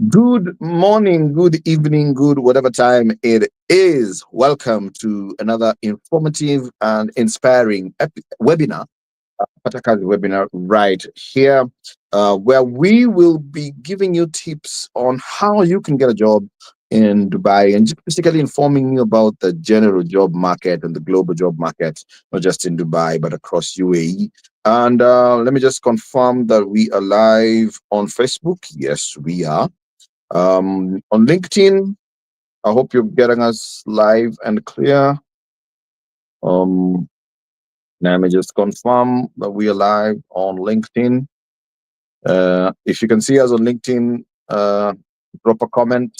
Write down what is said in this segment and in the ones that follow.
Good morning, good evening, good whatever time it is. Welcome to another informative and inspiring webinar, Pataka's webinar right here, where we will be giving you tips on how you can get a job in Dubai and just basically informing you about the general job market and the global job market, not just in Dubai, but across UAE. And let me just confirm that we are live on Facebook. Yes, we are. On LinkedIn, I hope you're getting us live and clear. Um, Let me just confirm that we are live on LinkedIn. If you can see us on LinkedIn, drop a comment.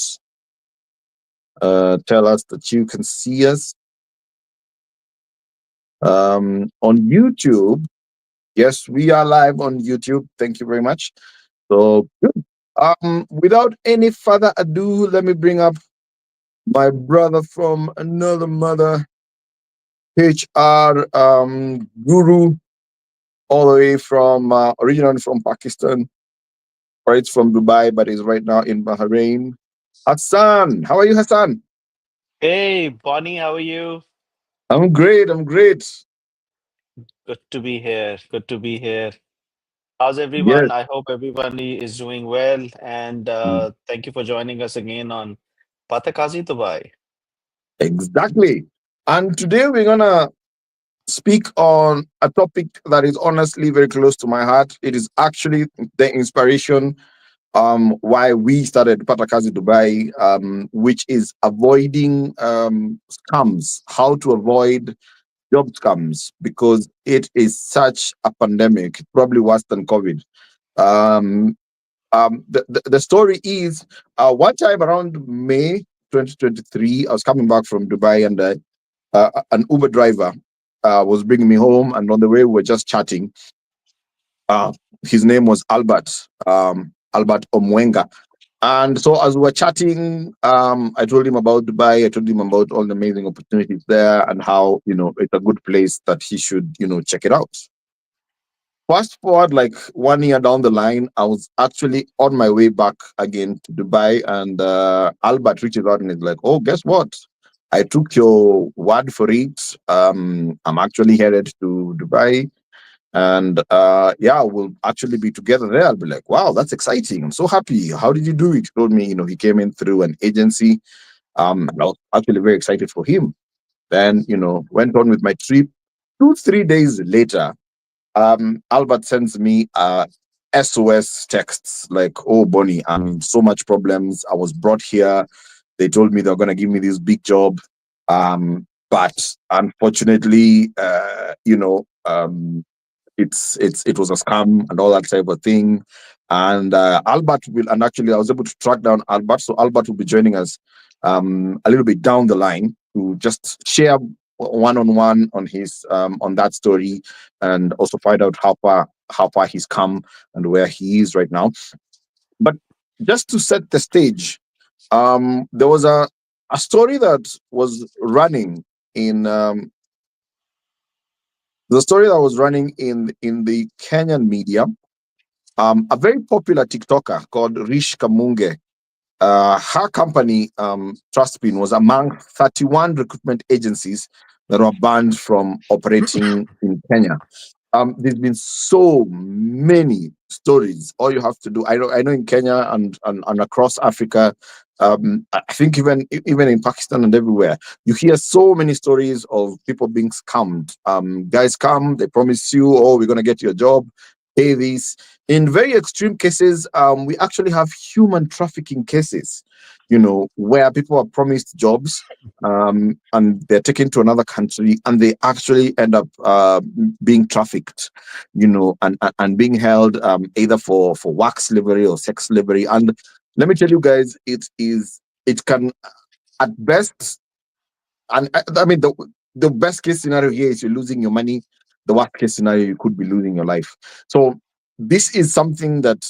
Tell us that you can see us. On YouTube, yes, we are live on YouTube. Thank you very much. So, good. Without any further ado, let me bring up my brother from another mother, HR guru, all the way from originally from Pakistan, right from Dubai, but is right now in Bahrain. Hassan, how are you, Hassan? Hey, Bonnie, how are you? I'm great. I'm great. Good to be here. Good to be here. How's Yes, everyone? I hope everybody is doing well. And thank you for joining us again on KAZI Dubai. exactly. And today we're gonna speak on a topic that is honestly very close to my heart. It is actually the inspiration why we started Patakazi Dubai, which is avoiding scams, how to avoid job scams, because it is such a pandemic, probably worse than COVID. Um, the story is one time around May 2023, I was coming back from Dubai, and an Uber driver was bringing me home, and on the way we were just chatting. Uh, his name was Albert Omwenga. And so as we were chatting, I told him about Dubai. I told him about all the amazing opportunities there and how, it's a good place that he should, check it out. Fast forward like 1 year down the line, I was actually on my way back again to Dubai, and Albert reaches out and is like, "Oh, guess what? I took your word for it. I'm actually headed to Dubai, and yeah, we'll actually be together there." I'll be like, "Wow, that's exciting! I'm so happy. How did you do it?" He told me, he came in through an agency. And I was actually very excited for him. Then, went on with my trip. 2 3 days later, Albert sends me SOS texts like, "Oh, Bonnie, I'm in so much problems. I was brought here. They told me they're gonna give me this big job, but unfortunately, it was a scam and all that type of thing." And Albert will, and actually, I was able to track down Albert, so Albert will be joining us a little bit down the line to just share one on one on his on that story, and also find out how far he's come and where he is right now. But just to set the stage, there was a story that was running in the story that was running in the Kenyan media. A very popular TikToker called Rish Kamunge. Her company, Trustpin, was among 31 recruitment agencies that were banned from operating in Kenya. There's been so many stories. All you have to do, I know in Kenya and across Africa, I think even in Pakistan and everywhere, you hear so many stories of people being scammed. Guys come, they promise you, "Oh, we're gonna get you a job, pay this." In very extreme cases, we actually have human trafficking cases, where people are promised jobs, and they're taken to another country, and they actually end up being trafficked, and being held either for work slavery or sex slavery. And let me tell you guys, it can at best, and I mean the best case scenario here is you're losing your money. The worst case scenario, you could be losing your life. So this is something that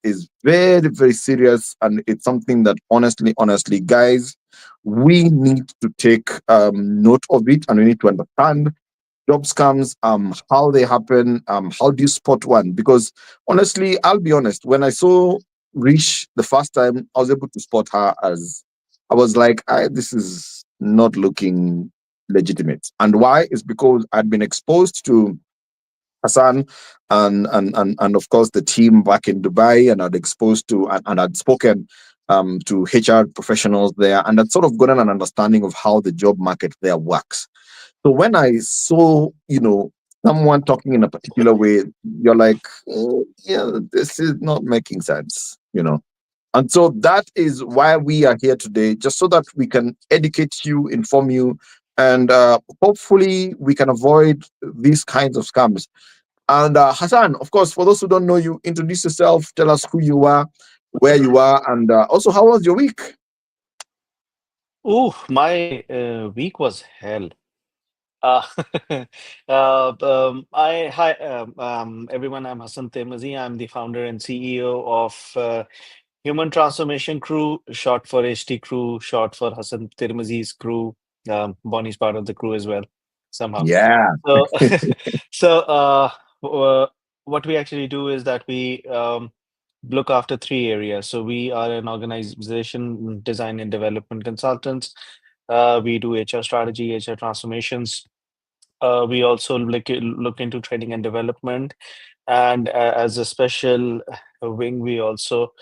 is very, very serious, and it's something that honestly, guys, we need to take note of it, and we need to understand job scams, how they happen, how do you spot one? Because honestly, I'll be honest, when I saw Rish, the first time I was able to spot her as, I was like, this is not looking legitimate. And why? Is because I'd been exposed to Hassan and of course the team back in Dubai, and I'd exposed to and I'd spoken to HR professionals there, and I'd sort of gotten an understanding of how the job market there works. So when I saw, someone talking in a particular way, you're like, yeah, this is not making sense. And so that is why we are here today, just so that we can educate you, inform you, and hopefully we can avoid these kinds of scams. And Hassan, of course, for those who don't know you, introduce yourself, tell us who you are, where you are, and also how was your week? Oh, my week was hell. Uh, hi, everyone. I'm Hassan Temazi. I'm the founder and CEO of Human Transformation Crew, short for HT Crew, short for Hassan Tirmizi's crew. Bonnie's part of the crew as well, somehow. Yeah. So, so what we actually do is that we look after three areas. So we are an organization design and development consultants. We do HR strategy, HR transformations. We also look into training and development, and as a special wing, we also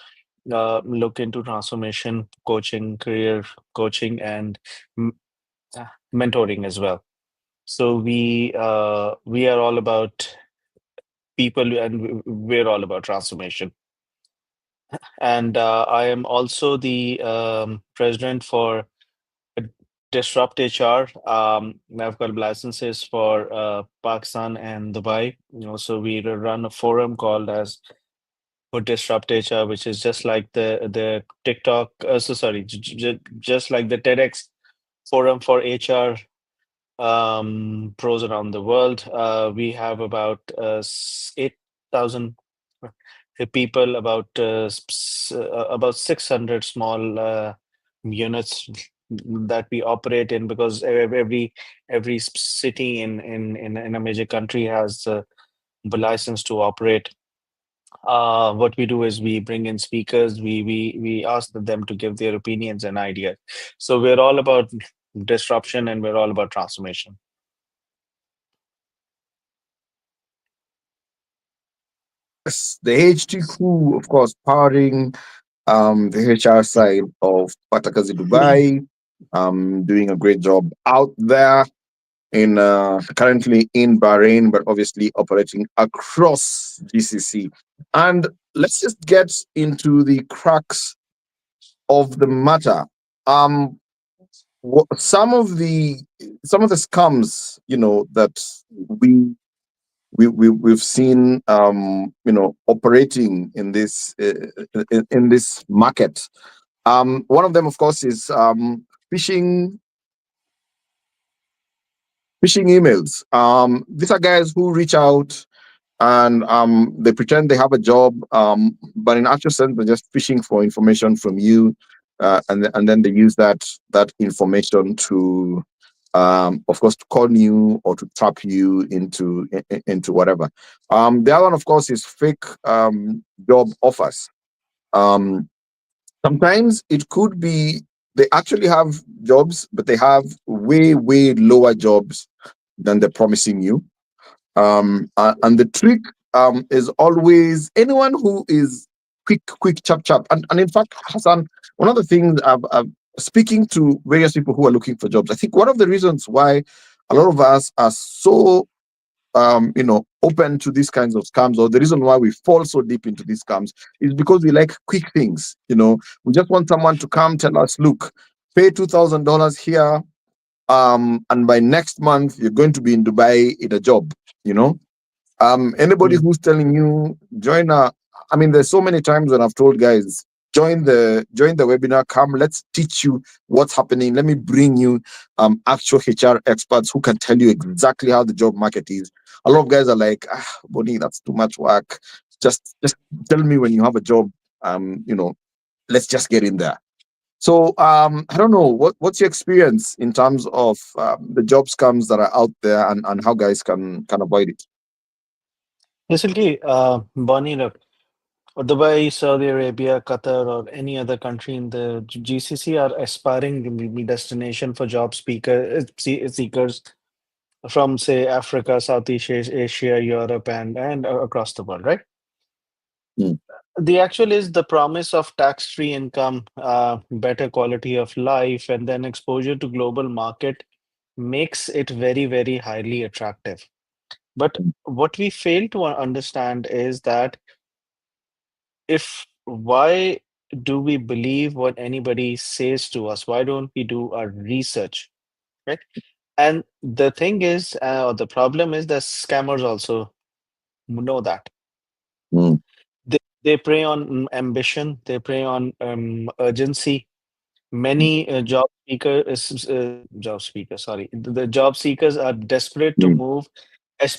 look into transformation coaching, career coaching, and m- mentoring as well. So we are all about people, and we're all about transformation. And I am also the president for uh, Disrupt HR. I've got licenses for Pakistan and Dubai. So we run a forum called as for Disrupt HR, which is just like the TikTok. Sorry, just like the TEDx forum for HR pros around the world. We have about 8,000 people, about 600 small units that we operate in, because every city in a major country has the license to operate. What we do is we bring in speakers. We ask them to give their opinions and ideas. So we're all about disruption, and we're all about transformation. Yes, the HT crew, of course, powering the HR side of Patakazi Dubai, doing a great job out there in currently in Bahrain, but obviously operating across GCC. And let's just get into the crux of the matter. Um, some of the scams, that we we've seen, operating in this market. One of them, of course, is phishing phishing emails. These are guys who reach out and they pretend they have a job, but in actual sense, they're just fishing for information from you, and then they use that information to, of course, to con you or to trap you into whatever. The other one, of course, is fake job offers. Um, Sometimes it could be they actually have jobs, but they have way lower jobs than they're promising you. And the trick is always anyone who is quick, chap. And in fact, Hassan, one of the things I've speaking to various people who are looking for jobs, I think one of the reasons why a lot of us are so open to these kinds of scams, or the reason why we fall so deep into these scams, is because we like quick things. We just want someone to come tell us, look, pay $2,000 here, and by next month you're going to be in Dubai in a job. You know, Anybody Mm. who's telling you join a, I mean, there's so many times when I've told guys, join the webinar, come, let's teach you what's happening. Let me bring you actual HR experts who can tell you exactly how the job market is. A lot of guys are like, Bonnie, that's too much work. Just tell me when you have a job. Let's just get in there. So I don't know what's your experience in terms of the job scams that are out there, and how guys can avoid it. Basically, Bonnie, look, Dubai, Saudi Arabia, Qatar, or any other country in the GCC are aspiring destination for seekers from, say, Africa, Southeast Asia, Europe, and across the world, right? mm, The actual is the promise of tax-free income, better quality of life, and then exposure to global market makes it very, very highly attractive. But mm, what we fail to understand is that if why do we believe what anybody says to us? Why don't we do our research, right? And the thing is, or the problem is that scammers also know that. mm, They prey on ambition, they prey on urgency. Many job speakers, sorry, the job seekers are desperate to mm, move,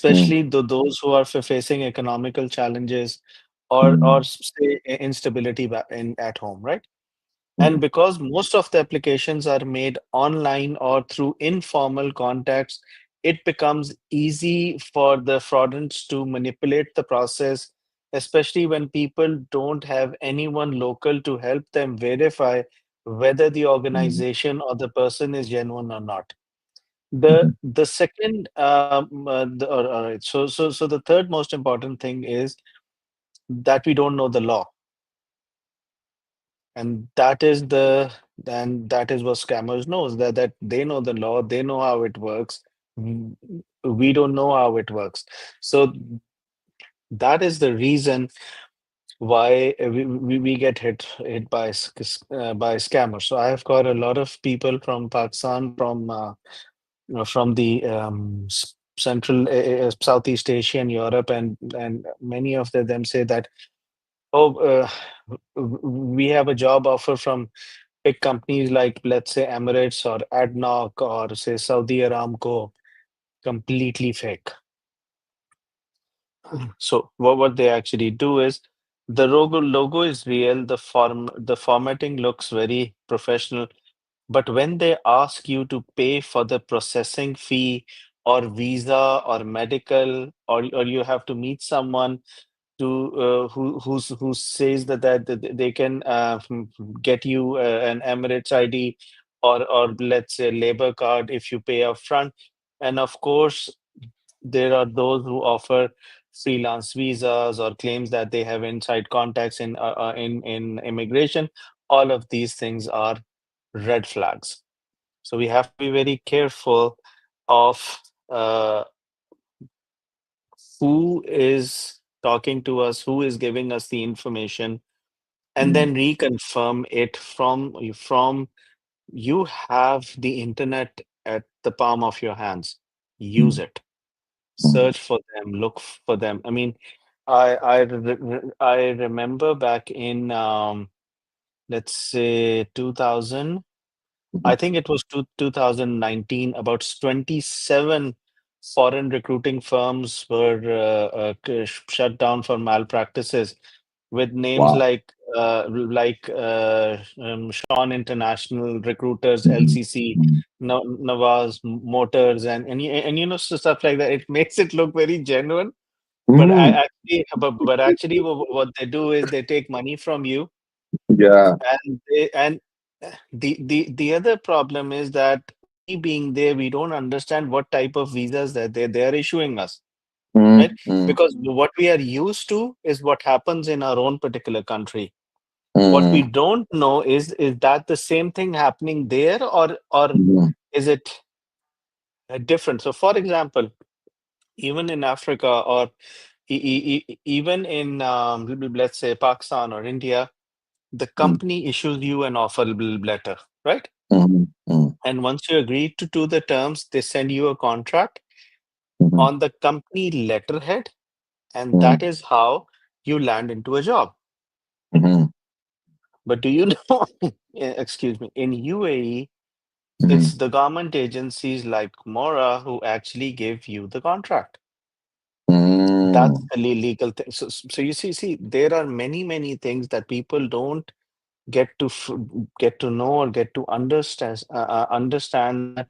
mm, especially those who are facing economical challenges or mm, say instability in at home, right? And mm, because most of the applications are made online or through informal contacts, it becomes easy for the fraudulents to manipulate the process, especially when people don't have anyone local to help them verify whether the mm, organization or the person is genuine or not. mhm, The second, all right. So the third most important thing is that we don't know the law. And that is what scammers knows, that they know the law, they know how it works. Mm, we don't know how it works. So that is the reason why we get hit by by scammers. So I have got a lot of people from Pakistan, from the Central Southeast Asia and Europe, and many of them say that, oh, we have a job offer from big companies like, let's say, Emirates or ADNOC or say Saudi Aramco, completely fake. So what they actually do is the logo is real, the formatting looks very professional, but when they ask you to pay for the processing fee or visa or medical, or you have to meet someone to who says that they can get you an Emirates ID or let's say labor card if you pay upfront. And of course, there are those who offer freelance visas or claims that they have inside contacts in immigration. All of these things are red flags. So we have to be very careful of uh, who is talking to us, who is giving us the information, and mm, then reconfirm it from you have the internet at the palm of your hands. Use mm, it. mm. Search for them, look for them. I mean, I remember back in let's say 2000. I think it was 2019, about 27 foreign recruiting firms were shut down for malpractices with names Wow. like Sean International Recruiters Mhm, LCC, mm, Nawaz Motors, and stuff like that. It makes it look very genuine, but mm, actually, what they do is they take money from you, yeah. and the other problem is that we being there, we don't understand what type of visas that they are issuing us, right? Mm, mm, Because what we are used to is what happens in our own particular country. What we mm, don't know is that the same thing happening there, or mm, is it different? So, for example, even in Africa or even in let's say Pakistan or India, the mm, company issues you an offer letter, right? mm, mm, And once you agree to do the terms, they send you a contract mhm, on the company letterhead, and that mm, is how you land into a job. mhm, But do you know, excuse me, in UAE, it's mhm, the government agencies like Mora who actually give you the contract. That's mm, the legal thing. So you see, there are many, many things that people don't get to get to know or get to understand that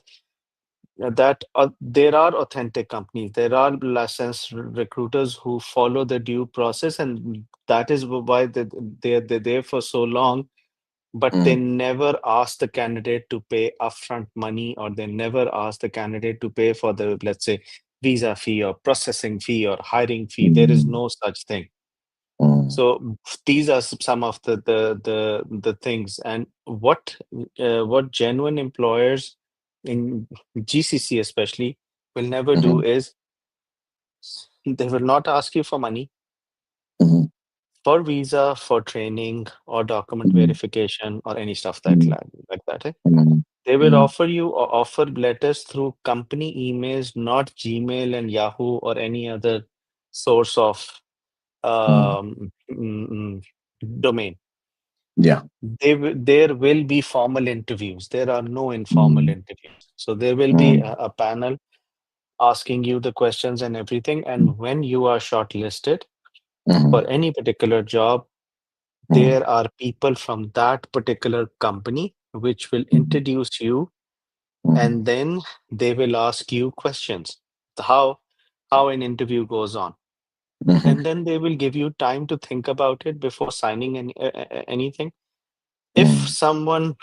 that there are authentic companies, there are licensed recruiters who follow the due process, and that is why they're there for so long. But they mm, never ask the candidate to pay upfront money, or they never ask the candidate to pay for the, let's say, visa fee or processing fee or hiring fee. There is mm, no such thing. mm, So these are some of the things. And what genuine employers in GCC especially will never do mhm, is they will not ask you for money mhm, for visa, for training, or document mhm, verification, or any stuff that mhm, like that. Eh? mhm, They will mhm, offer you offer letters through company emails, not Gmail and Yahoo or any other source of mhm. domain. Yeah. There will be formal interviews. There are no informal Mm, interviews. So there will be mm, a panel asking you the questions and everything. mm, And when you are shortlisted mhm, for any particular job, mm, there are people from that particular company which will mhm, introduce you, mhm, and then they will ask you questions. How an interview goes on. mhm, And then they will give you time to think about it before signing anything. If mm, someone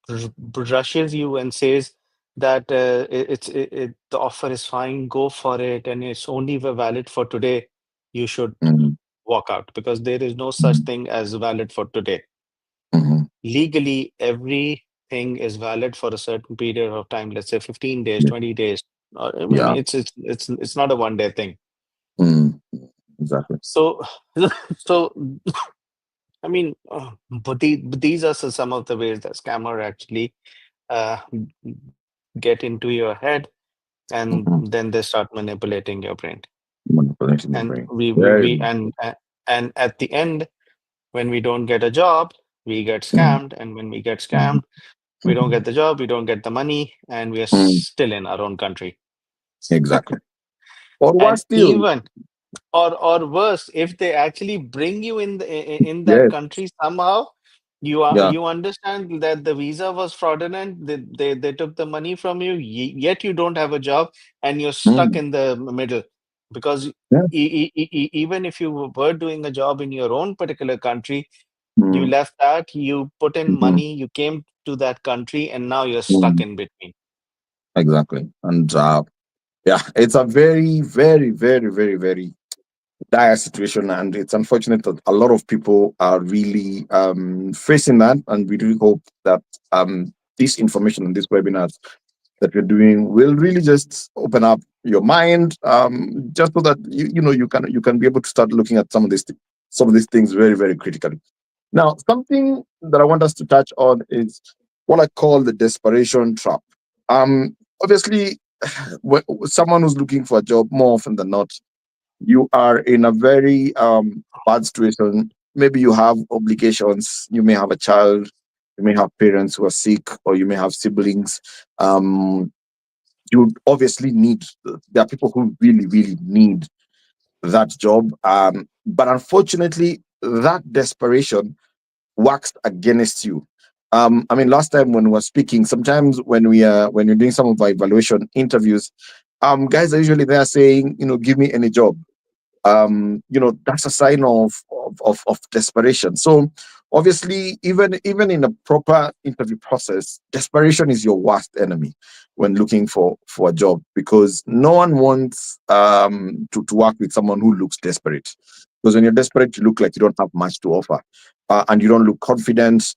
rushes you and says that the offer is fine, go for it, and it's only valid for today, you should mhm, walk out, because there is no such mhm, thing as valid for today. mhm. Legally, everything is valid for a certain period of time, let's say 15 days, Yeah. 20 days. I mean, Yeah. it's not a one-day thing. Mm, exactly. So, so I mean, but these are some of the ways that scammer actually uh, get into your head, and Mhm. then they start manipulating your brain. Manipulating the And brain. Very we and at the end, when we don't get a job, we get mm, scammed, and when we get mhm, scammed, we don't mhm, get the job, we don't get the money, and we are mm, still in our own country. exactly. Or what And still? even or worse, if they actually bring you in that Yes. country somehow, Yeah. you understand that the visa was fraudulent, they took the money from you, yet you don't have a job, and you're stuck Mm, in the middle, because yeah. even if you were doing a job in your own particular country, you Mm, left that, you put in mhm, money, you came to that country, and now you're stuck mm, in between. exactly. And yeah, it's a very, very, very, very, very dire situation, and it's unfortunate that a lot of people are really facing that. And we really hope that this information and this webinars that we're doing will really just open up your mind, just so that you know you can be able to start looking at some of these things very, very critically. Now, something that I want us to touch on is what I call the desperation trap. Obviously, someone who's looking for a job, more often than not, you are in a very bad situation. Maybe you have obligations, you may have a child, you may have parents who are sick, or you may have siblings. Um, you obviously need, there are people who really, really need that job. But unfortunately, that desperation works against you. I mean, last time when we were speaking, sometimes when you're doing some of our evaluation interviews, guys are usually there saying, give me any job. That's a sign of desperation. So obviously, even in a proper interview process, desperation is your worst enemy when looking for a job, because no one wants to work with someone who looks desperate. Because when you're desperate, you look like you don't have much to offer, and you don't look confident.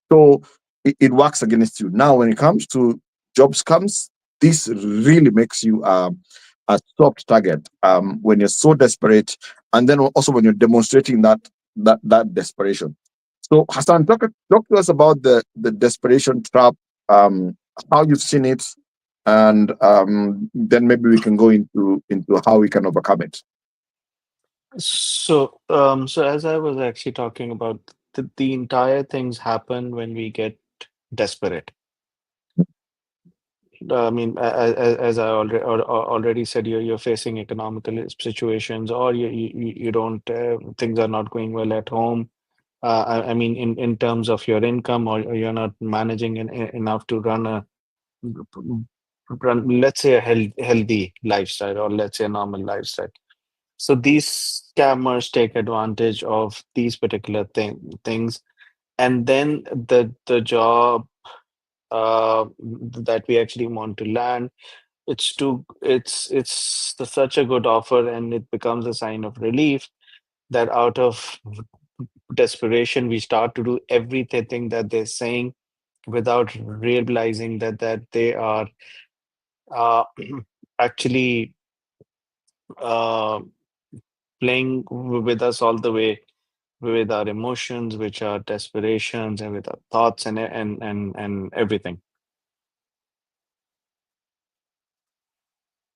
So it works against you. Now when it comes to jobs comes, this really makes you a soft target when you're so desperate, and then also when you're demonstrating that desperation. So Hassan, talk to us about the desperation trap, how you've seen it, and then maybe we can go into how we can overcome it. So as I was actually talking about, the entire things happen when we get desperate. I mean, as I already said, you're facing economical situations, or you don't things are not going well at home. I mean, in terms of your income, or you're not managing enough to run a run, let's say, a healthy lifestyle, or let's say a normal lifestyle. So these scammers take advantage of these particular things, and then the job that we actually want to land, such a good offer, and it becomes a sign of relief that out of desperation we start to do everything that they're saying without realizing that they are uh, actually uh, playing with us all the way, with our emotions, which are desperations, and with our thoughts, and everything.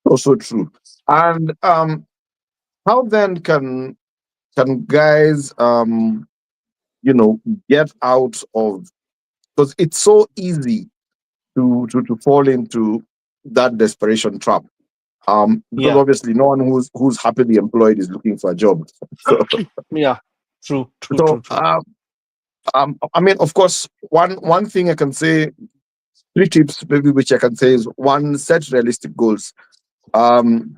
Also true. And how then can guys get out of, because it's so easy to fall into that desperation trap. Because Yeah, obviously no one who's happily employed is looking for a job. So yeah, true, true, so true, true. I mean, of course, one thing I can say, three tips maybe which I can say is, one, set realistic goals. Um,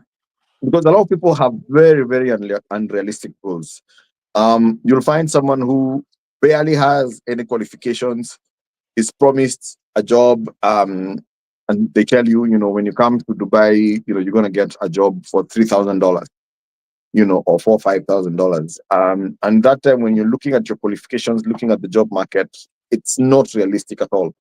because a lot of people have very very unrealistic goals. You'll find someone who barely has any qualifications, is promised a job, and they tell you, when you come to Dubai, you're going to get a job for $3,000, or $5,000. And that time, when you're looking at your qualifications, looking at the job market, it's not realistic at all.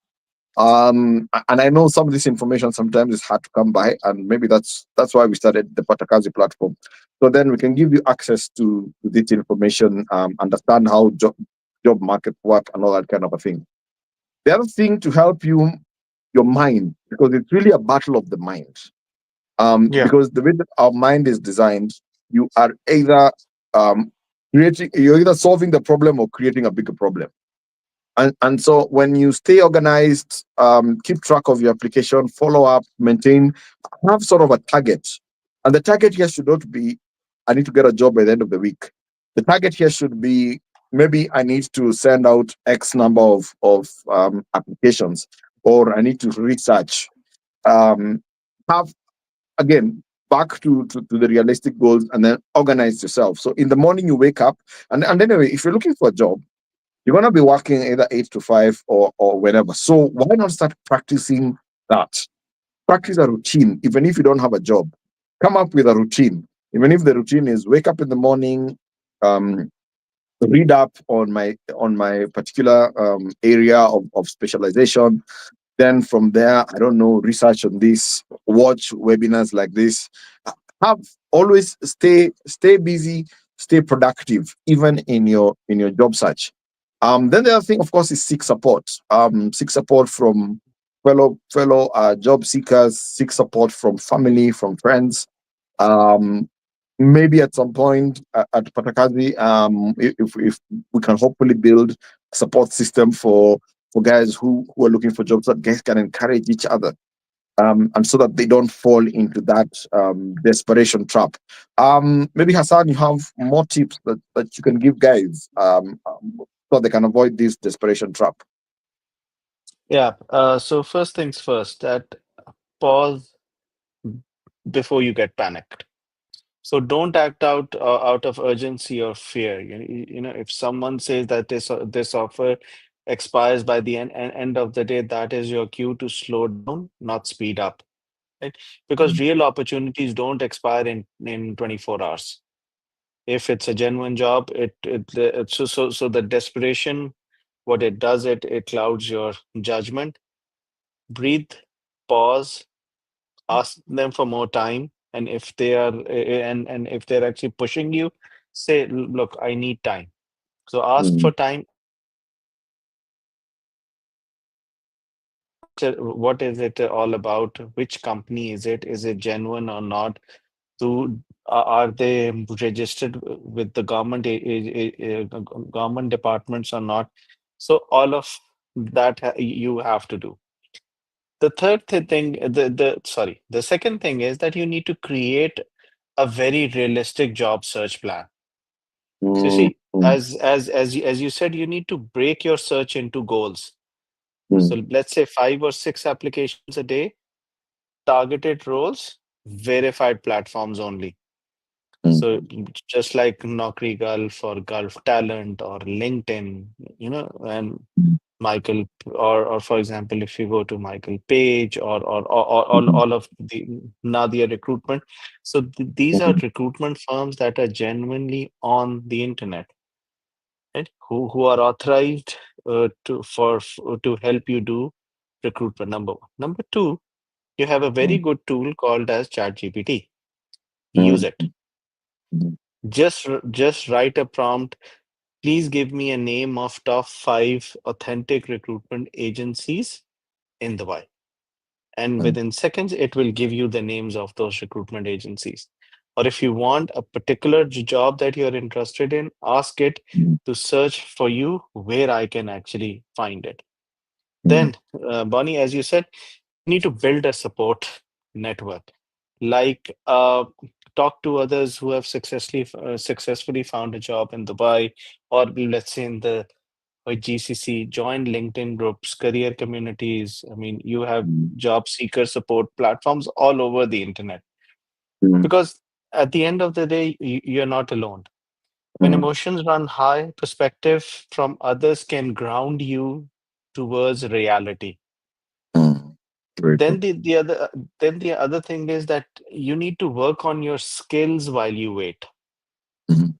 And I know some of this information sometimes is hard to come by, and maybe that's why we started the KAZI platform. So then we can give you access to this information, understand how job market work and all that kind of a thing. The other thing to help you, your mind, because it's really a battle of the mind. Yeah, Because the way that our mind is designed, you are either um, you're either solving the problem or creating a bigger problem. And so when you stay organized, keep track of your application, follow up, maintain, have sort of a target. And the target here should not be, I need to get a job by the end of the week. The target here should be, maybe I need to send out X number of applications, or I need to research. Um, have, again, back to the realistic goals, and then organize yourself. So in the morning you wake up, and anyway, if you're looking for a job, you're gonna be working either 8 to 5 or whenever. So why not start practicing that? Practice a routine, even if you don't have a job. Come up with a routine. Even if the routine is wake up in the morning, um, read up on my particular area of specialization. Then from there, I don't know, research on this, watch webinars like this. Have Always stay busy, stay productive, even in your job search. Then the other thing, of course, is seek support. Seek support from fellow job seekers. Seek support from family, from friends. Um, Maybe at some point at Patakazi, if we can hopefully build a support system for guys who are looking for jobs, that guys can encourage each other, and so that they don't fall into that desperation trap. Maybe Hassan, you have more tips that you can give guys, so they can avoid this desperation trap. yeah. So first things first, that pause before you get panicked. So don't act out of urgency or fear. If someone says that this offer expires by the end of the day, that is your cue to slow down, not speed up, right? Because Mm, real opportunities don't expire in 24 hours. If it's a genuine job, so the desperation, what it does, it clouds your judgment. Breathe, pause, ask them for more time, and if they are and if they're actually pushing you, say, Look, I need time." So ask for mm, time. What is it all about? Which company is it? Is it genuine or not? Are they registered with the government departments or not? So all of that you have to do. The third thing, the second thing is that you need to create a very realistic job search plan. So mm, see, mm, as you said, you need to break your search into goals. mm, So let's say 5 or 6 applications a day. targeted roles, verified platforms only. So mm, just like Naukri Gulf or Gulf Talent or LinkedIn, and mm, or for example, if you go to Michael Page or mhm, all of the Nadia recruitment, so these are mhm, recruitment firms that are genuinely on the internet, right? Who are authorized to help you do recruitment. Number one. Number two, you have a very mm, good tool called as ChatGPT. Use mm, it. mhm, Just write a prompt. Please give me a name of top five authentic recruitment agencies in Dubai. And mm, within seconds, it will give you the names of those recruitment agencies. Or if you want a particular job that you're interested in, ask it mm, to search for you where I can actually find it. mm, Then, Bonnie, as you said, you need to build a support network. Like talk to others who have successfully found a job in Dubai, or let's say in the GCC, join LinkedIn groups, career communities. I mean, you have mm, job seeker support platforms all over the internet. mm, Because at the end of the day, you're not alone. When mm, emotions run high, perspective from others can ground you towards reality. mm. Very Then true. the other thing is that you need to work on your skills while you wait. Mhm,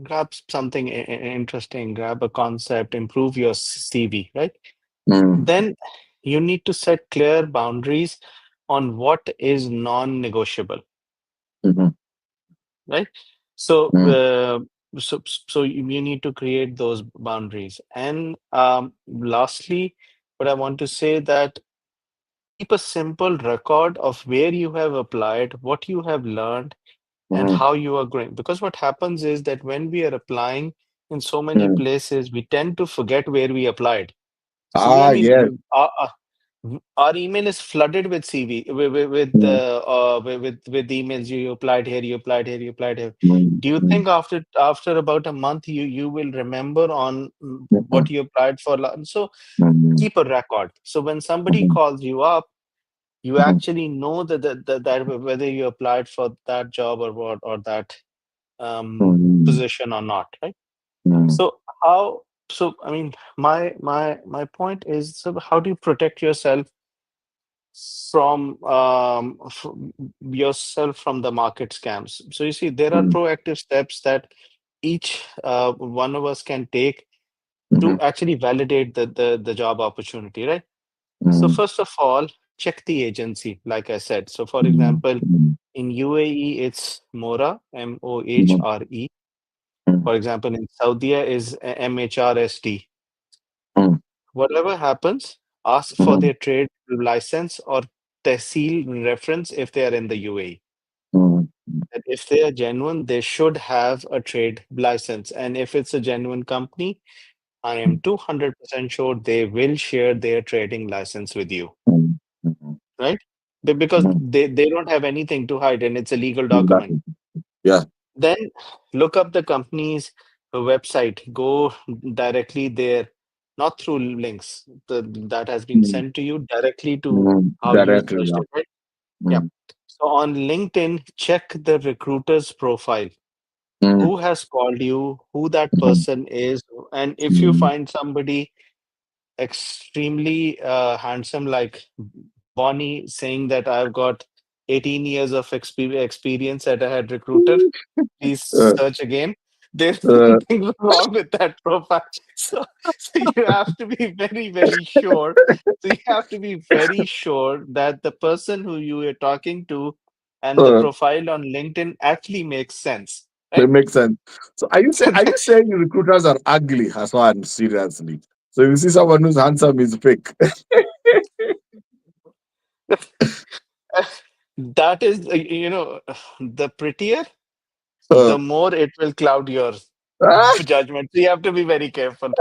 Grab something interesting, grab a concept, improve your CV, right? mm, Then you need to set clear boundaries on what is non-negotiable, mhm, right? So, mm, you need to create those boundaries. And lastly, what I want to say that keep a simple record of where you have applied, what you have learned, and mhm, how you are growing. Because what happens is that when we are applying in so many mm. places, we tend to forget where we applied. So Ah, yes. our email is flooded with CV Mm, with emails. You applied here, you applied here, you applied here. mm, Do you mm, think after about a month you will remember on mm, what you applied for? So mm, keep a record. So when somebody mhm, calls you up, you mhm, actually know that whether you applied for that job or what or that mm, position or not, right? mm, So how? So I mean, my point is, so how do you protect yourself from the market scams? So you see, there are mm, proactive steps that each one of us can take mhm, to actually validate the job opportunity, right? So mm, first of all, check the agency, like I said. So for mm, example, mm, in UAE, it's Mora, mhm, MOHRE. mm, For example, in Saudi is MHRSD. mm, Whatever happens, ask for mhm, their trade license or tehsil reference if they are in the UAE. mm, And if they are genuine, they should have a trade license. And if it's a genuine company, I am 200% sure they will share their trading license with you, mm, mhm, right? Because mhm. they don't have anything to hide and it's a legal document. Exactly. Yeah. Then look up the company's website. Go directly there, not through links that has been Mm, sent to you directly to mm. how you Directly. searched Yeah. it, right? Yeah. Mm, So on LinkedIn, check the recruiter's profile. mm, Who has called you, who that mhm, person is, and if you mm, find somebody extremely handsome like Bonnie saying that I've got 18 years of experience at a head recruiter, please uh, search again. There's uh, something wrong with that profile. So you have to be very, very sure. So you have to be very sure that the person who you are talking to and the uh, profile on LinkedIn actually makes sense, it right? makes sense. So are you saying recruiters are ugly as well? Seriously. So if you see someone who's handsome is fake. That is, the prettier, Uh, the more it will cloud your ah, judgment. So you have to be very careful.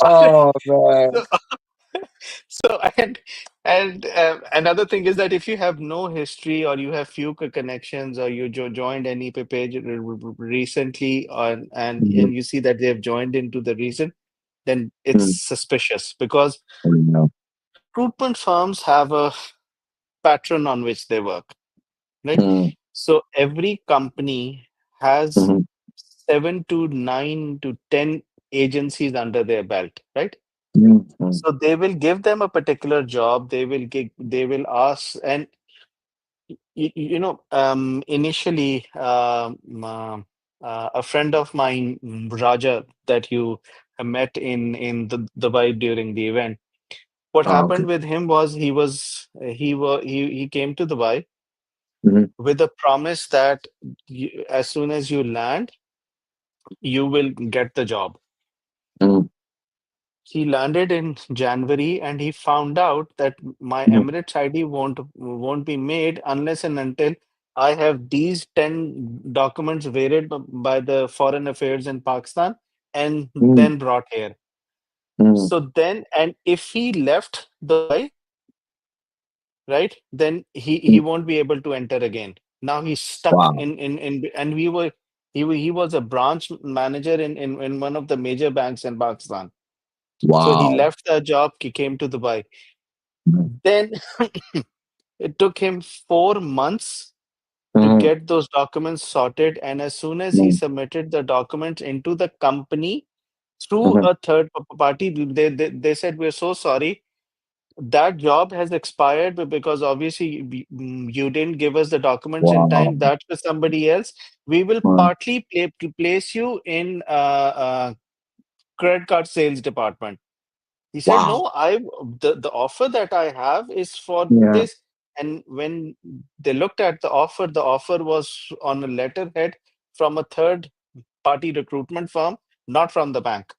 oh man. So, so another thing is that if you have no history or you have few connections or you joined any page recently and Mhm, you see that they have joined into the reason, then it's mm, suspicious because no. recruitment firms have a pattern on which they work, right? mm, So every company has mhm, 7 to 9 to 10 agencies under their belt, right? mm, mm, So they will give them a particular job. They will ask, and initially, a friend of mine, Raja, that you met in the Dubai during the event. What okay. happened with him was he came to Dubai Mhm, with a promise that as soon as you land, you will get the job. mm, He landed in January and he found out that my mhm, Emirates ID won't be made unless and until I have these 10 documents varied by the Foreign Affairs in Pakistan and mm, then brought here. mm, So then, and if he left Dubai, right, then he mm. won't be able to enter again. Now he's stuck Wow. in and he was a branch manager in one of the major banks in Pakistan. So he Wow. left the job, he came to Dubai. Mm, Then it took him 4 months to mhm, get those documents sorted. And as soon as he mm, submitted the documents into the company through mhm. a third party, they said, "We're so sorry. That job has expired because obviously you didn't give us the documents in Wow. time. That's for somebody else. We will Mm, partly place you in credit card sales department." He said, wow. "No, the offer that I have is for Yeah. this." And when they looked at the offer was on a letterhead from a third party recruitment firm, not from the bank.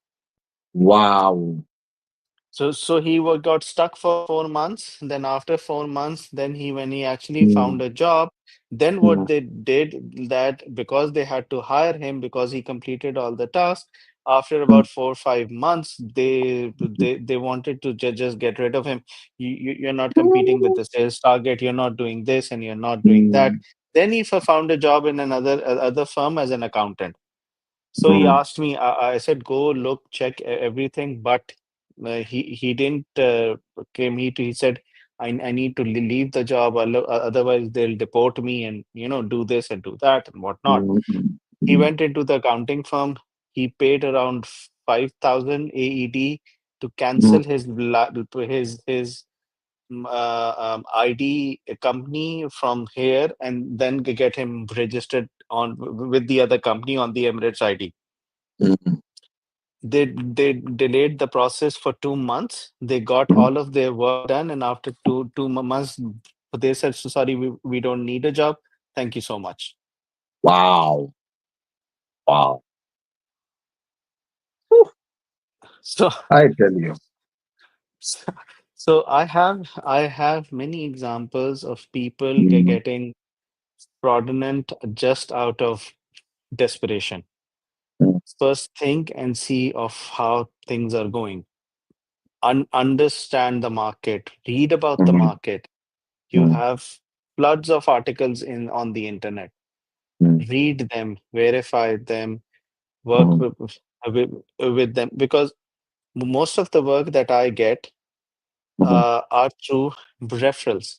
Wow. So he got stuck for 4 months. Then after 4 months, then when he actually found Mm, a job, then what mm, they did that because they had to hire him because he completed all the tasks. After mm, about 4 or 5 months, they wanted to just get rid of him. You're not competing with the sales target. You're not doing this, and you're not doing that. mm, Then he found a job in another other firm as an accountant. So he mm, asked me, I said, go look, check everything, but he didn't came. He said, I need to leave the job, otherwise they'll deport me and do this and do that and whatnot. mm, mm, He mm, went into the accounting firm. He paid around 5,000 AED to mm, cancel his ID company from here and then get him registered on with the other company on the Emirates ID. mm, They delayed the process for 2 months. They got mm. all of their work done, and after two months, they said, "So sorry, we don't need a job. Thank you so much." Wow. Wow. Whew. So, I tell you. so I have many examples of people Mm, getting fraudulent just out of desperation. mm, First, think and see of how things are going. Understand the market. Read about the mhm, market. You mm, have floods of articles in on the internet. mm, Read them, verify them, work mm, with, with them because most of the work that I get mhm, are through referrals.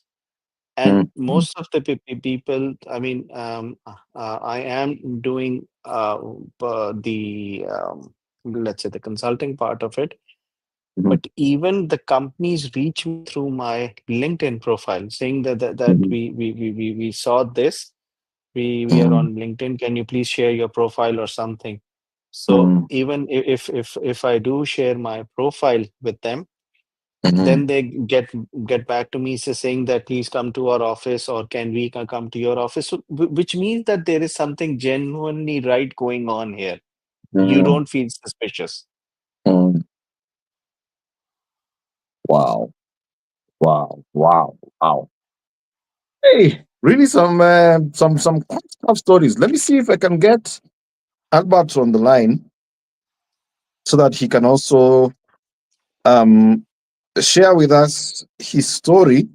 And mm, mm, most of the people, I mean, I am doing the let's say the consulting part of it. mhm, But even the companies reach me through my LinkedIn profile saying that mhm, we saw this. We are mm, on LinkedIn. Can you please share your profile or something? So mm, even if I do share my profile with them, mhm, then they get back to me saying that please come to our office or can we come to your office? So, which means that there is something genuinely right going on here. You mm, don't feel suspicious. mm. Wow. Wow. Wow. Wow. Hey, really some quite tough stories. Let me see if I can get Albert on the line so that he can also um share with us his story.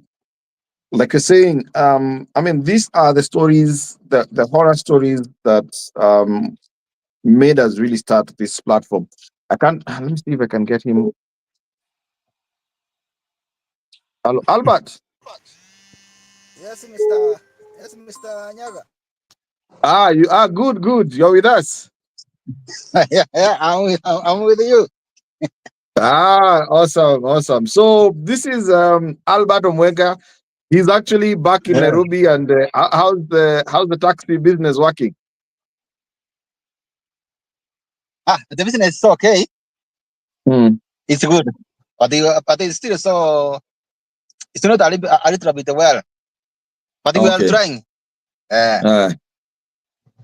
Like you're saying, I mean, these are the stories, the horror stories that made us really start this platform. I can't. Let me see if I can get him. Albert. Yes, Mr. Nyaga. You are good, good. You're with us. Yeah, I'm with you. Awesome, awesome. So this is Albert Omwega. He's actually back in Yeah. Nairobi. And how's the taxi business working? The business is okay. Mm, It's good, but it's still so. It's not a little bit well, but we are okay. trying. Uh, Uh,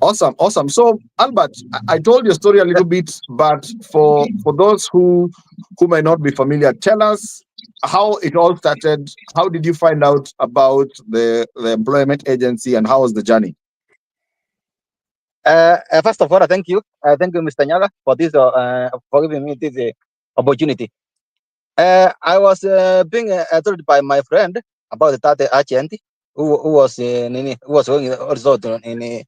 awesome, awesome. So Albert, I told your story a little bit, but for those who may not be familiar, tell us how it all started. How did you find out about the employment agency, and how was the journey? First of all, thank you, Mr. Nyaga, for this for giving me this opportunity. I was being told by my friend about that agent who was who was going also in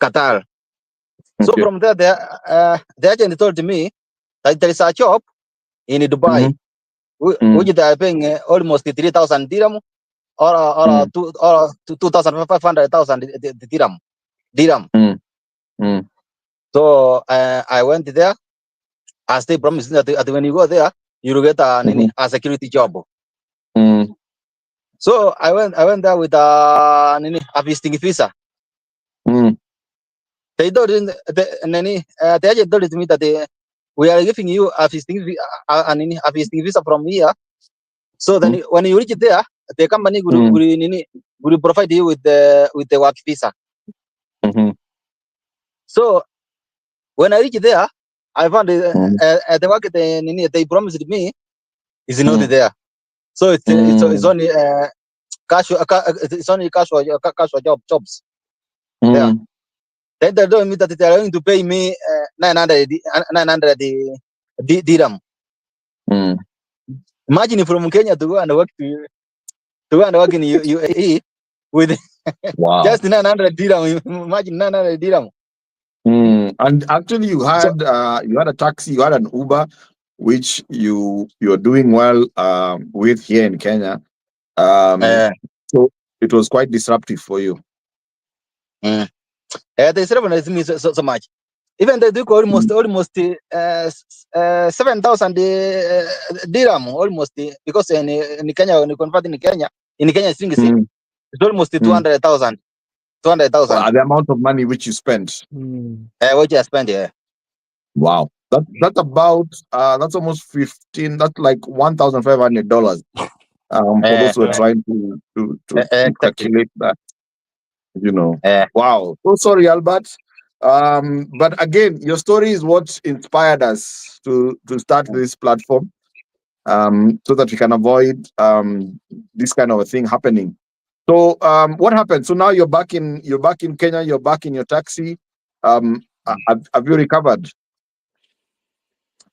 Qatar. So Okay. from there, the agent told me that there is a job in Dubai, which they are paying almost 3,000 dirham or 2,500 dirham. Mm, So I went there as they promised that when you go there, you will get a security job. mm, So I went there with a visiting visa. mm, They told the agent told me that we are giving you a visiting visa from here. So then when you reach there, the company will provide you with the work visa. So when I reach there, I found the work they promised me is not there. So it's only casual jobs there. Then they told me that they are going to pay me 900 dirham. Imagine from Kenya to go and work in UAE with wow. just 900 dirham. Imagine 900 dirham. And actually, you had a taxi, you had an Uber, which you're doing well with here in Kenya. So it was quite disruptive for you. They celebrate me so much. Even they do almost 7,000 dirham almost because in Kenya when you convert in Kenya it's almost 200,000. 200,000. The amount of money which you spent. What you spend here. Wow. That's about that's almost 15. That's like $1,500. For those who are trying to calculate that. Wow. So sorry, Albert. But again, your story is what inspired us to start this platform, so that we can avoid this kind of a thing happening. So what happened? So now you're back in Kenya. You're back in your taxi. Have you recovered?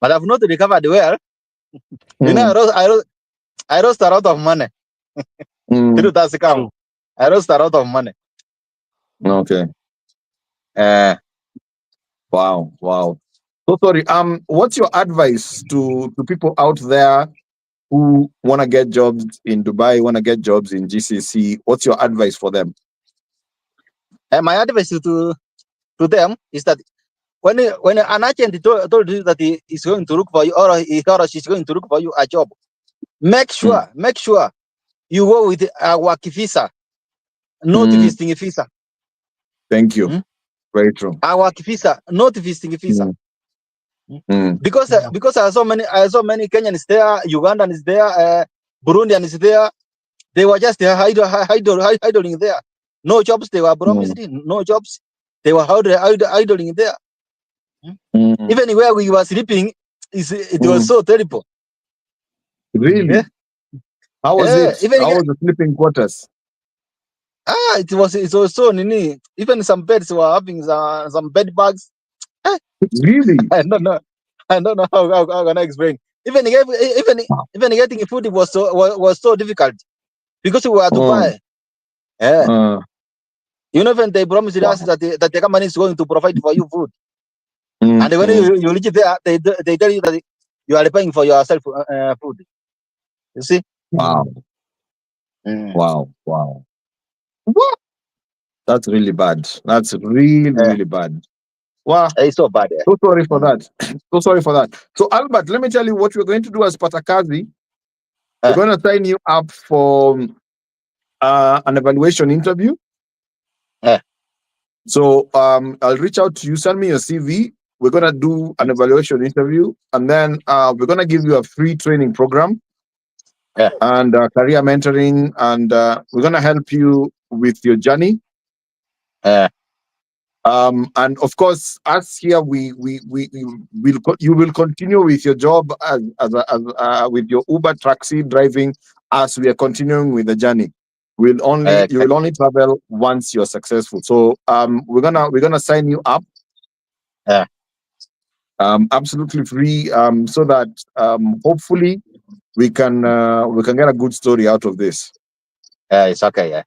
But I've not recovered well. You know, I lost a lot of money. Through that account. I lost a lot of money. Okay. Wow. So sorry. What's your advice to people out there who want to get jobs in Dubai, want to get jobs in GCC? What's your advice for them? My advice to them is that when an agent told you that he is going to look for you or he or she's going to look for you a job, make sure you go with a work visa, not visiting visa. Thank you. Very true. A work visa, not visiting visa. Because I saw many Kenyans there, Ugandan is there, Burundian is there. They were just idling there. No jobs. They were promised no jobs. They were idling there. Even where we were sleeping, it was so terrible. Really? Yeah. How was it? How was the sleeping quarters? It was so nini. Even some beds were having some bed bugs. Really? I don't know how can I explain. Even getting food was so difficult because we were to buy. Yeah. You know, when they promised us that the company is going to provide for you food, and when you reach there, they tell you that you are paying for yourself food. You see? Wow. Mm. Wow. What? That's really bad. That's really bad. Wow. It's so bad. So sorry for that. So sorry for that. So, Albert, let me tell you what we're going to do as KAZI. We're going to sign you up for an evaluation interview. So, I'll reach out to you. Send me your CV. We're going to do an evaluation interview, and then we're going to give you a free training program and career mentoring, and we're going to help you with your journey. And of course, us here, we will you will continue with your job as with your Uber taxi driving as we are continuing with the journey. You will only travel once you're successful. So we're gonna sign you up. Absolutely free. So that hopefully we can get a good story out of this. It's okay.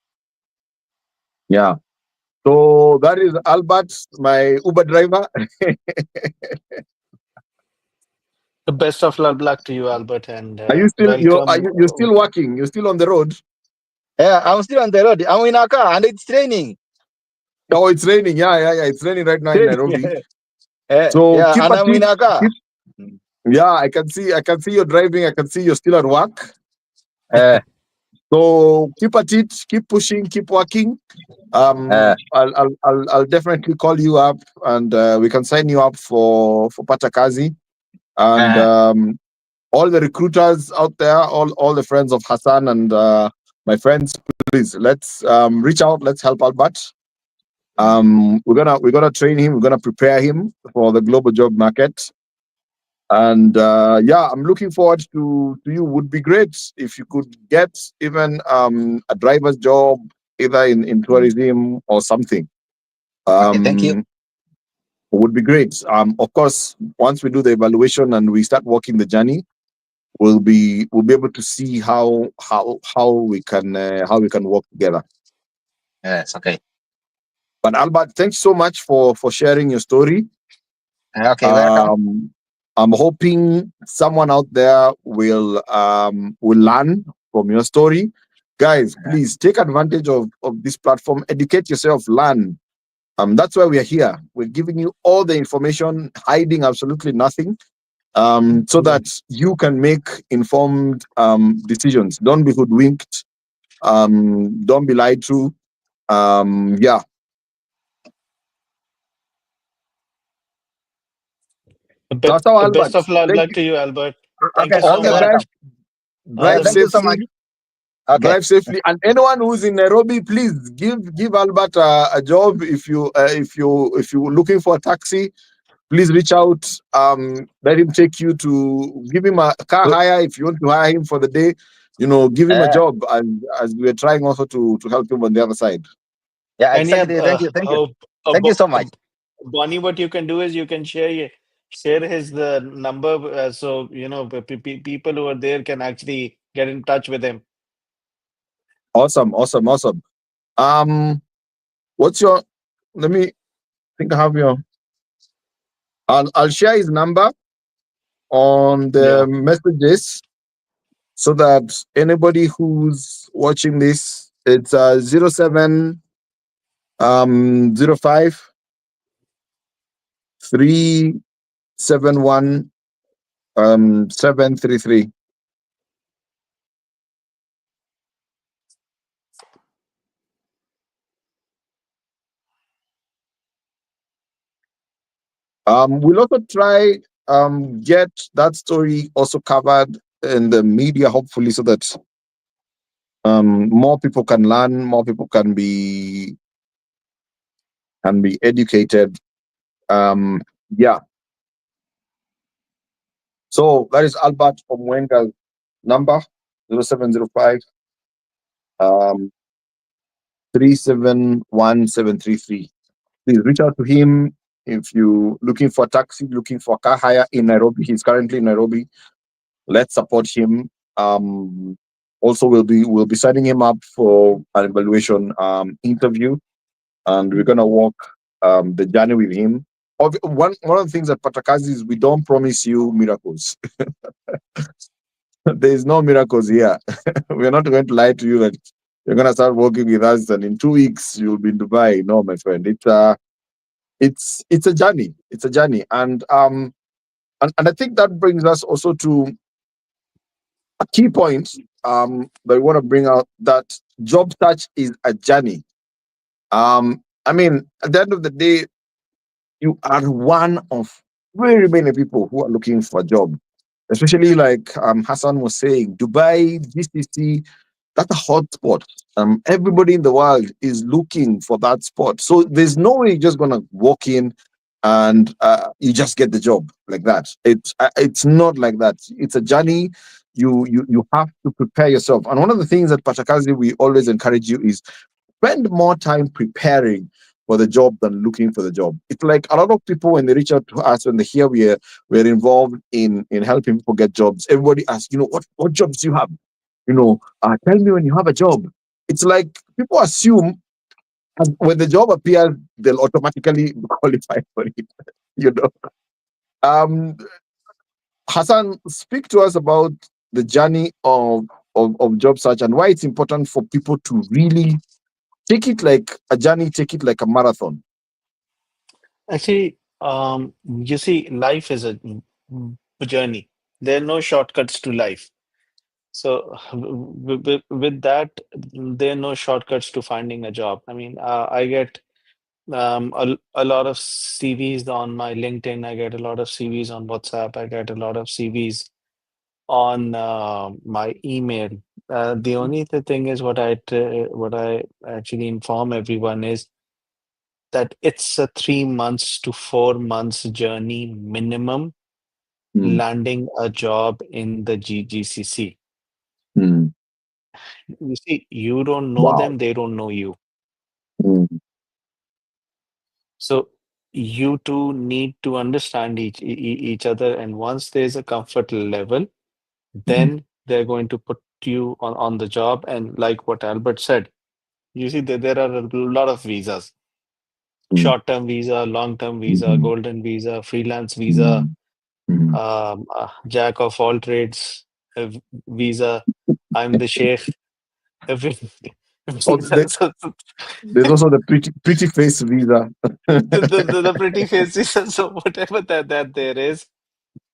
Yeah. So that is Albert, my Uber driver. The best of luck to you, Albert, and Are you still welcome. you're still working? You're still on the road? Yeah, I'm still on the road. I'm in a car and it's raining. Oh, it's raining. Yeah. It's raining right now in Nairobi. So yeah, keep and at I'm in it. a car. Yeah, I can see you're driving. I can see you're still at work. Uh, So keep at it. Keep pushing. Keep working. I'll definitely call you up, and we can sign you up for KAZI. And all the recruiters out there, all the friends of Hassan and my friends, please let's reach out. Let's help Albert. We're gonna train him. We're gonna prepare him for the global job market. And yeah, I'm looking forward to you. Would be great if you could get even a driver's job, either in tourism or something. okay, thank you. Would be great. Of course, once we do the evaluation and we start walking the journey, we'll be able to see how we can work together. Yes, okay. But Albert, thanks so much for sharing your story. Okay, welcome. I'm hoping someone out there will learn from your story. Guys, please take advantage of this platform. Educate yourself. Learn. That's why we are here. We're giving you all the information, hiding absolutely nothing, so that you can make informed decisions. Don't be hoodwinked. Don't be lied to. Yeah. That's how Best Albert. of luck Thank you. to you, Albert. Thank Okay, you so All okay, the much. best. welcome. Drive Thank you so much. safely. Okay. Drive safely. And anyone who's in Nairobi, please give Albert a job. If you looking for a taxi, please reach out. Let him take you to give him a car hire if you want to hire him for the day. Give him a job, and as we are trying also to help him on the other side. Yeah, And yeah, exactly. Thank you. Thank you so much. Bonnie, what you can do is you can share his the number, so people who are there can actually get in touch with him. Awesome. What's your? Let me think. I have your. I'll share his number on the messages so that anybody who's watching this, it's 07 05 371 733. We'll also try get that story also covered in the media, hopefully, so that more people can learn, more people can be educated. Yeah. So that is Albert Omwenga's number, 0705 371 733. Please reach out to him if you're looking for a taxi, looking for a car hire in Nairobi. He's currently in Nairobi. Let's support him. Also, we'll be signing him up for an evaluation interview, and we're gonna walk the journey with him. One of the things at KAZI is we don't promise you miracles. There is no miracles here. We're not going to lie to you that you're going to start working with us and in 2 weeks you'll be in Dubai. No, my friend. It's a journey. It's a journey. And I think that brings us also to a key point that we want to bring out, that job search is a journey. I mean, at the end of the day, you are one of very many people who are looking for a job, especially like Hassan was saying, Dubai, GCC, that's a hot spot. Everybody in the world is looking for that spot. So there's no way you're just gonna walk in and you just get the job like that. It's not like that. It's a journey. You have to prepare yourself. And one of the things that Pachakazi we always encourage you is spend more time preparing for the job than looking for the job. It's like a lot of people when they reach out to us, when they hear we're involved in helping people get jobs, everybody asks, what jobs do you have? Tell me when you have a job. It's like people assume when the job appears, they'll automatically qualify for it. You know. Um, Hassan, speak to us about the journey of job search and why it's important for people to really take it like a journey, take it like a marathon. Actually, you see, life is a journey. There are no shortcuts to life. So with that, there are no shortcuts to finding a job. I mean, I get a lot of CVs on my LinkedIn. I get a lot of CVs on WhatsApp. I get a lot of CVs on my email. The only thing is what I actually inform everyone is that it's a 3 months to 4 months journey minimum Mm, landing a job in the GCC. mm. You see, you don't know Wow. them, they don't know you. Mm, So you two need to understand each other, and once there's a comfort level, mm, then they're going to put you on the job. And like what Albert said, you see that there are a lot of visas: mm, short-term visa, long-term visa, mm, golden visa, freelance visa, mm, mm. jack of all trades visa. I'm the sheikh. Every Oh, visa. there's also the pretty face visa. The pretty face visa. So whatever that there is,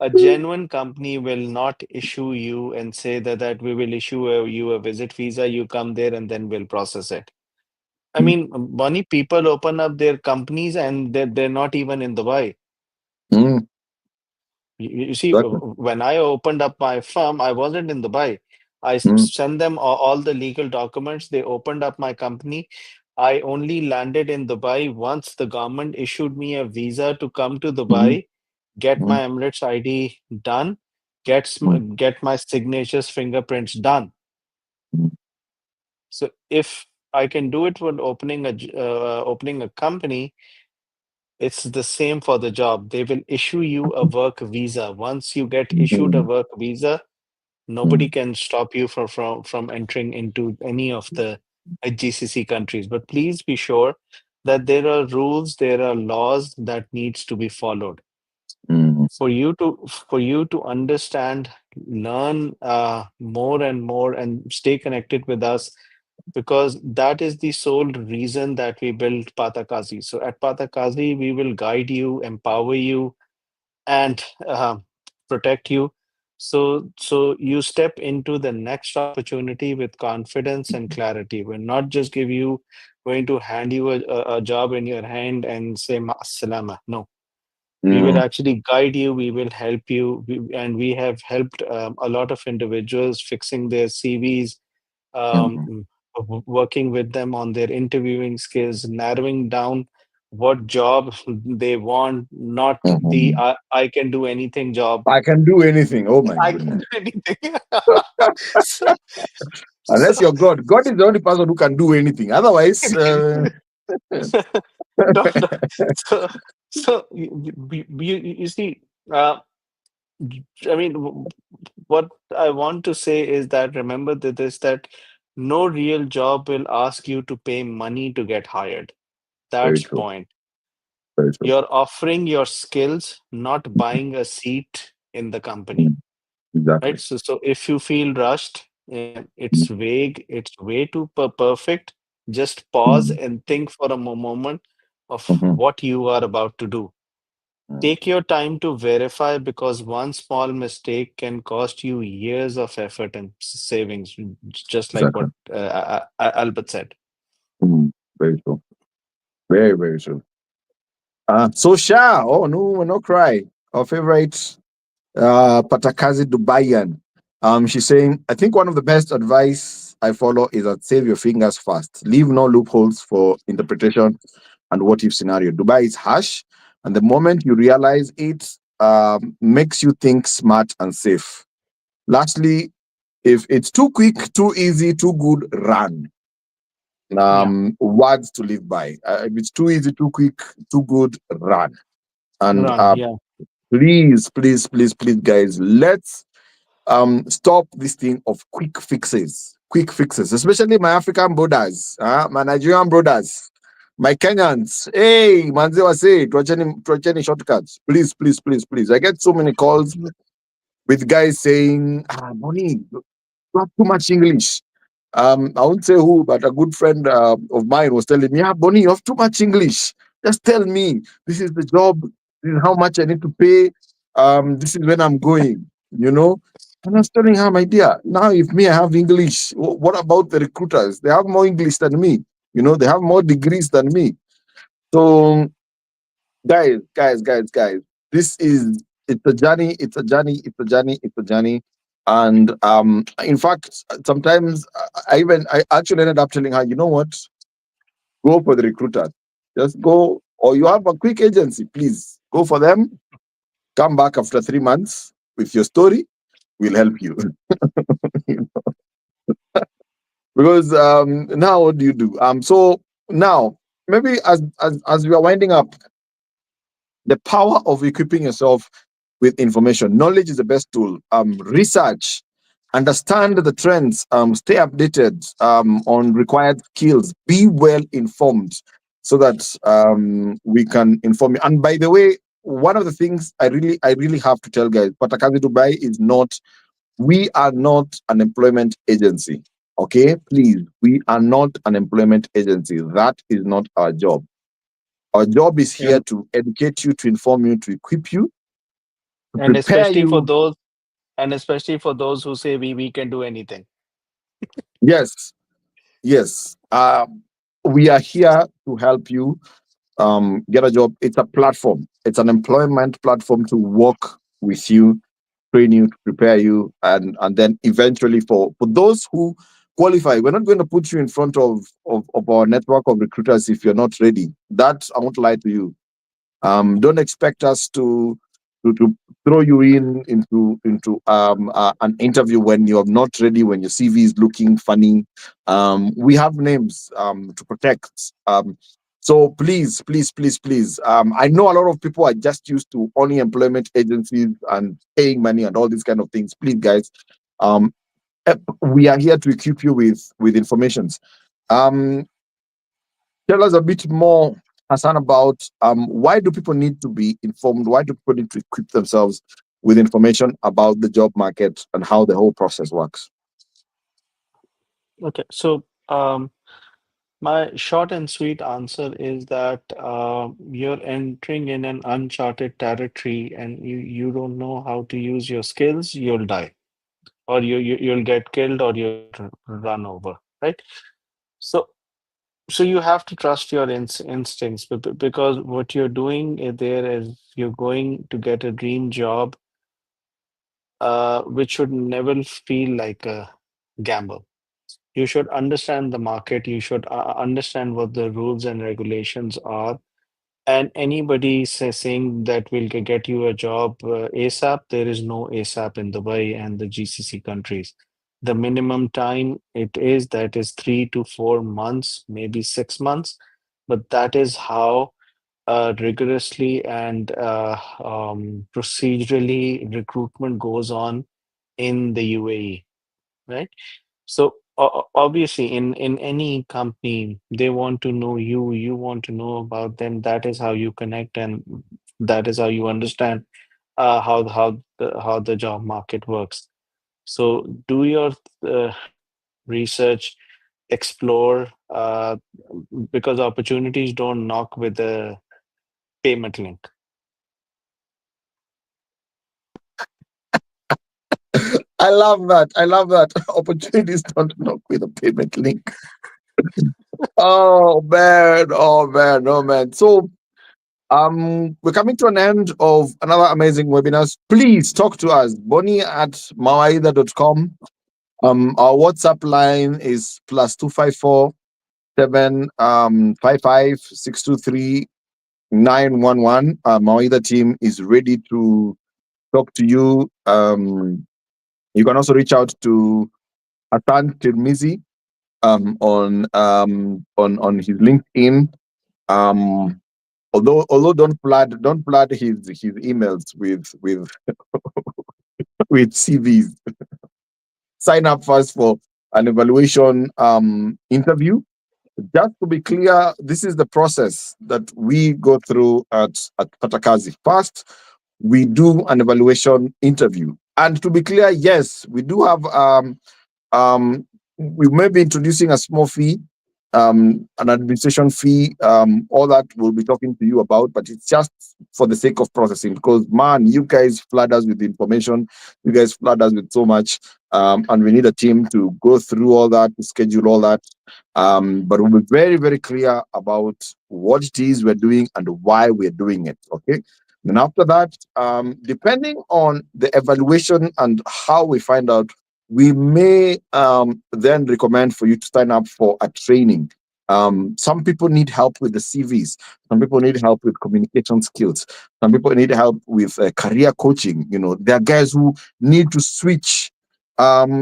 a genuine company will not issue you and say that we will issue you a visit visa. You come there and then we'll process it. I Mm, mean, many people open up their companies and they're not even in Dubai. mm, You see, exactly. when I opened up my firm, I wasn't in Dubai. I Mm, sent them all the legal documents. They opened up my company. I only landed in Dubai once the government issued me a visa to come to mm, Dubai, get mm, my Emirates ID done, mm, get my signatures, fingerprints done. mm, So if I can do it when opening a company, it's the same for the job. They will issue you a work visa. Once you get issued a mm, work visa, nobody mm, can stop you from entering into any of the GCC countries. But please be sure that there are rules, there are laws that needs to be followed. mm, For you to understand, learn more and more, and stay connected with us, because that is the sole reason that we built Patakazi. So at Patakazi, we will guide you, empower you, and protect you. So you step into the next opportunity with confidence and clarity. We're not just going to hand you a job in your hand and say "Ma salama." No, we will mm, actually guide you. We will help you, and we have helped a lot of individuals fixing their CVs, mm, working with them on their interviewing skills, narrowing down what job they want, not the mm. I can do anything job. I can do anything. Oh my I can goodness. do anything. so, so, Unless you're God. God is the only person who can do anything. Otherwise, don't, don't- so, so you see, uh, I mean, what I want to say is that remember that no real job will ask you to pay money to get hired. very That's true. point. Very true. You're offering your skills, not buying a seat in the company. Mm, Exactly. right? So if you feel rushed and it's vague, it's way too perfect, just pause Mm, and think for a moment of mhm. what you are about to do. Mm, Take your time to verify because one small mistake can cost you years of effort and savings, just like what exactly. Albert said. Mm, very true. Very, very true. So Sha, oh no, no cry. Our favorite Patakazi Dubayan. She's saying, I think one of the best advice I follow is that save your fingers fast. Leave no loopholes for interpretation and what if scenario. Dubai is harsh, and the moment you realize it, makes you think smart and safe. Lastly, if it's too quick, too easy, too good, run. Yeah, Words to live by. If it's too easy, too quick, too good, run. And run. Yeah, please, please, please, please, guys, let's stop this thing of quick fixes, especially my African brothers, my Nigerian brothers, my Kenyans. Hey, manze say tuacheni shortcuts, please, please, please, please. I get so many calls with guys saying, Bonnie, you have too much English. I won't say who, but a good friend of mine was telling me, Bonnie, you have too much English. Just tell me, this is the job, this is how much I need to pay, this is when I'm going, you know. And I was telling her, my dear, now if me, I have English, what about the recruiters? They have more English than me, they have more degrees than me. So, guys, this is, it's a journey, it's a journey, it's a journey, it's a journey. And in fact, sometimes I actually ended up telling her, you know what, go for the recruiter, just go, or you have a quick agency, please go for them, come back after 3 months with your story, we'll help you. Because now what do you do? So now, maybe as we are winding up, the power of equipping yourself with information. Knowledge is the best tool. Research, understand the trends, stay updated on required skills, be well informed so that we can inform you. And by the way, one of the things I really have to tell guys, Patakazi Dubai is not, we are not an employment agency. Okay, please, we are not an employment agency. That is not our job. Our job is here and to educate you, to inform you, to equip you, to and prepare especially for you. those and especially for those who say we can do anything. Yes, yes. We are here to help you get a job. It's a platform. It's an employment platform to work with you, train you, to prepare you, and then eventually for those who qualify, we're not going to put you in front of our network of recruiters if you're not ready. That I won't lie to you. Don't expect us to throw you into an interview when you're not ready, when your CV is looking funny. We have names to protect. So please, please, please, please. I know a lot of people are just used to only employment agencies and paying money and all these kind of things. Please, guys, um, we are here to equip you with informations. Um, Tell us a bit more, Hassan, about why do people need to be informed? Why do people need to equip themselves with information about the job market and how the whole process works? Okay, so my short and sweet answer is that you're entering in an uncharted territory and you don't know how to use your skills, you'll die, or you'll get killed or you'll get run over, right? So so you have to trust your instincts because what you're doing there is you're going to get a dream job, which should never feel like a gamble. You should understand the market. You should understand what the rules and regulations are. And anybody saying that will get you a job ASAP, there is no ASAP in Dubai and the GCC countries. The minimum time it is that is 3 to 4 months, maybe 6 months, but that is how rigorously and procedurally recruitment goes on in the UAE, right? So obviously, in any company, they want to know you. You want to know about them. That is how you connect, and that is how you understand how the job market works. So do your uh, research, explore, because opportunities don't knock with a payment link. I love that. I love that. Opportunities don't knock with a payment link. Oh man, oh man, oh man. So we're coming to an end of another amazing webinars. Please talk to us. Bonnie at mawaida.com. Our WhatsApp line is +254 7 55 623 911. Mawaida team is ready to talk to you. You can also reach out to Hassan Tirmizi on his LinkedIn. Um, although don't flood his emails with CVs. Sign up first for an evaluation interview. Just to be clear, this is the process that we go through at KAZI. First, we do an evaluation interview, and to be clear, yes, we do have we may be introducing a small fee, an administration fee, all that we'll be talking to you about, but it's just for the sake of processing because, man, you guys flood us with information, you guys flood us with so much, and we need a team to go through all that, to schedule all that. But we'll be very, very clear about what it is we're doing and why we're doing it. Okay. Then after that, depending on the evaluation and how we find out, we may then recommend for you to sign up for a training. Some people need help with the CVs. Some people need help with communication skills. Some people need help with career coaching. You know, there are guys who need to switch their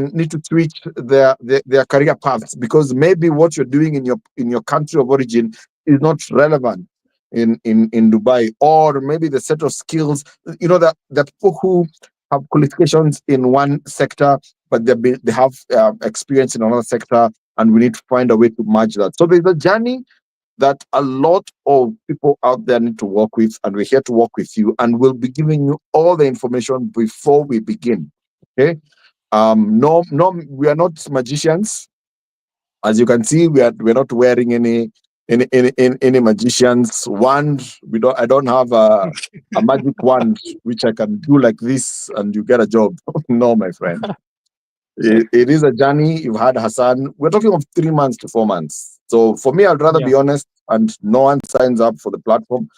career paths because maybe what you're doing in your country of origin is not relevant in Dubai, or maybe the set of skills. You know, that the people who have qualifications in one sector but they have experience in another sector, and we need to find a way to merge that. So there's a journey that a lot of people out there need to work with, and we're here to work with you, and we'll be giving you all the information before we begin. Okay. No, we are not magicians. As you can see, we're not wearing any magicians wand. I don't have a magic wand which I can do like this and you get a job. No, my friend. It is a journey. You've had Hassan. We're talking of 3 months to 4 months. So for me, I'd rather Yeah. be honest, and no one signs up for the platform,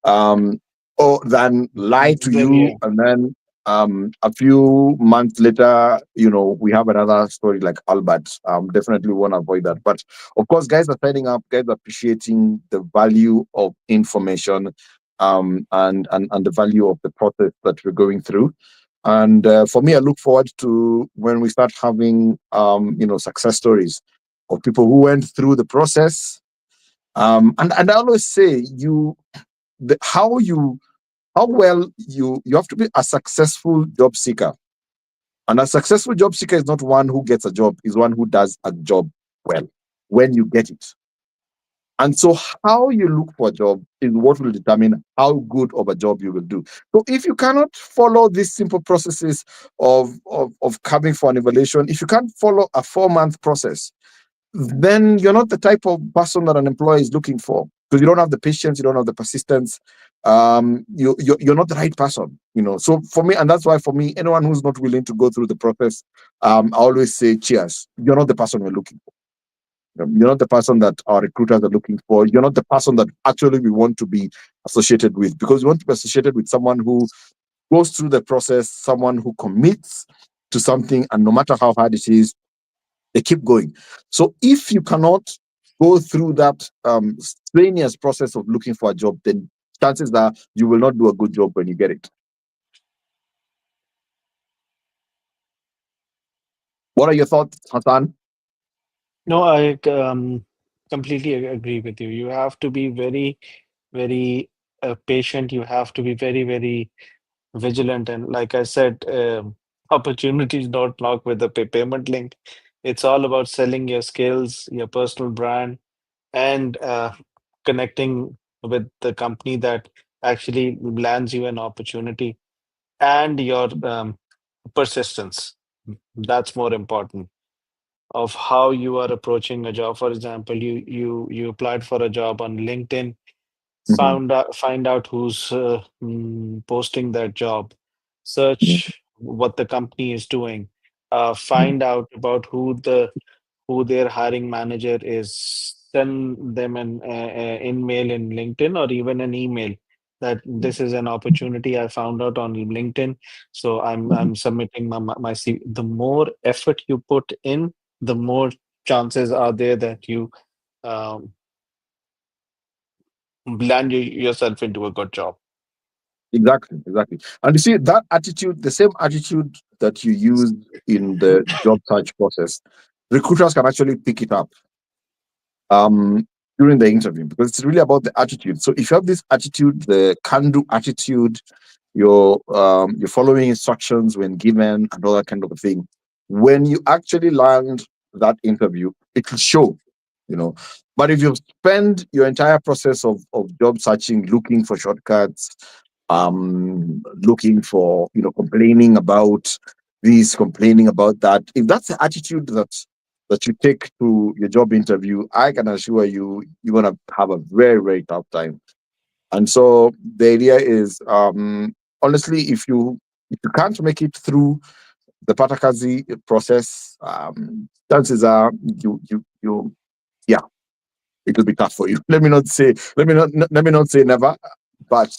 um, or than lie to Then you yeah. and then a few months later, we have another story like Albert. Definitely want to avoid that. But of course, guys are signing up. Guys are appreciating the value of information, and the value of the process that we're going through. And for me, I look forward to when we start having, success stories of people who went through the process. And I always say, how well you have to be a successful job seeker. And a successful job seeker is not one who gets a job, is one who does a job well when you get it. And so how you look for a job is what will determine how good of a job you will do. So if you cannot follow these simple processes of coming for an evaluation, if you can't follow a 4-month process, then you're not the type of person that an employer is looking for, because you don't have the patience, you don't have the persistence. You're not the right person. So for me, and that's why for me, anyone who's not willing to go through the process, I always say, cheers. You're not the person we're looking for. You're not the person that our recruiters are looking for. You're not the person that actually we want to be associated with, because we want to be associated with someone who goes through the process, someone who commits to something, and no matter how hard it is, they keep going. So if you cannot go through that strenuous process of looking for a job, then chances are you will not do a good job when you get it. What are your thoughts, Hassan? No, I completely agree with you. You have to be very, very patient. You have to be very, very vigilant. And like I said, opportunities don't knock with a payment link. It's all about selling your skills, your personal brand, and connecting with the company that actually lands you an opportunity. and your persistence. That's more important of how you are approaching a job. For example, you applied for a job on LinkedIn, Mhm, find out who's posting that job, mhm, search what the company is doing, find out about who their hiring manager is, send them an in-mail in LinkedIn or even an email that mhm, this is an opportunity I found out on LinkedIn. So mhm. I'm submitting my CV. The more effort you put in, the more chances are there that you um, land yourself into a good job. Exactly, exactly. And you see that attitude, the same attitude that you use in the job search process, recruiters can actually pick it up um, during the interview because it's really about the attitude. So if you have this attitude, the can-do attitude, you're following instructions when given and all that kind of a thing. When you actually land that interview, it will show, you know. But if you spend your entire process of job searching looking for shortcuts, looking for, complaining about this, complaining about that, if that's the attitude that you take to your job interview, I can assure you you're gonna have a very, very tough time. And so the idea is, honestly, if you can't make it through the Patakazi process, chances are yeah, it'll be tough for you. Let me not say never, but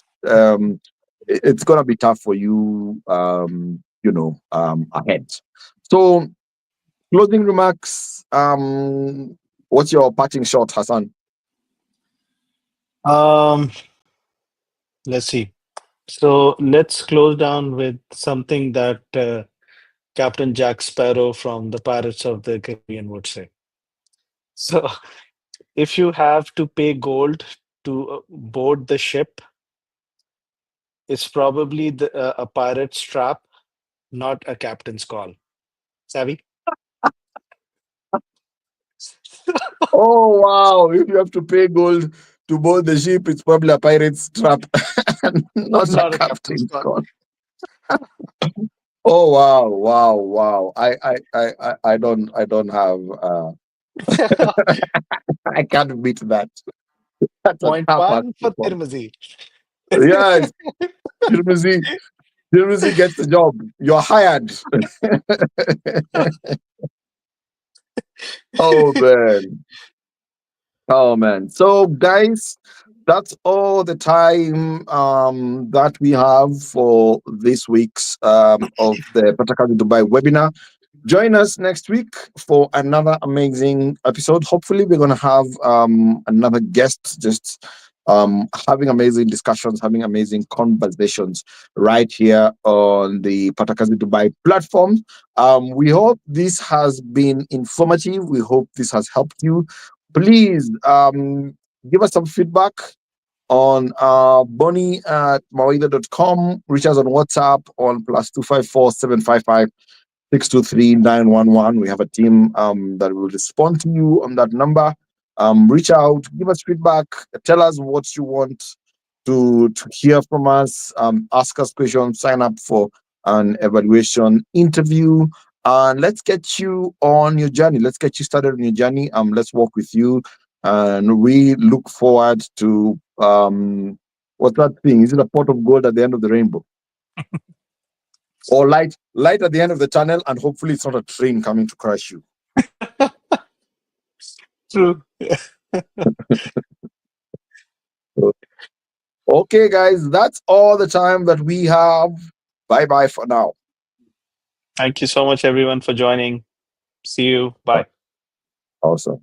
it's gonna be tough for you, ahead. So closing remarks. What's your parting shot, Hassan? Um, let's see. So let's close down with something that Captain Jack Sparrow from the Pirates of the Caribbean would say. So if you have to pay gold to board the ship, it's probably a pirate's trap, not a captain's call. Savvy? Oh wow! If you have to pay gold to board the ship, it's probably a pirate's trap, and not a Not a captain's captain's call. call. Oh wow, wow, wow! I don't have. I can't beat that. That's a Point tough act one to for follow. Tirmizi. Yes, Tirmizi. Tirmizi gets the job. You're hired. Oh man. Oh man. So guys, that's all the time that we have for this week's of the Patakali Dubai webinar. Join us next week for another amazing episode. Hopefully, we're gonna have another guest just having amazing discussions, having amazing conversations right here on the Patakazi Dubai platform. We hope this has been informative. We hope this has helped you. Please give us some feedback on bonnie at mawaida.com. Reach us on WhatsApp on +254 755 623 911. We have a team that will respond to you on that number. Reach out, give us feedback, tell us what you want to hear from us, ask us questions, sign up for an evaluation interview, and let's get you on your journey. Let's get you started on your journey. Let's work with you, and we look forward to what's that thing? Is it a pot of gold at the end of the rainbow? Or light at the end of the tunnel, and hopefully it's not a train coming to crash you. True. So, okay guys, that's all the time that we have. Bye bye for now. Thank you so much, everyone, for joining. See you. Bye. Awesome.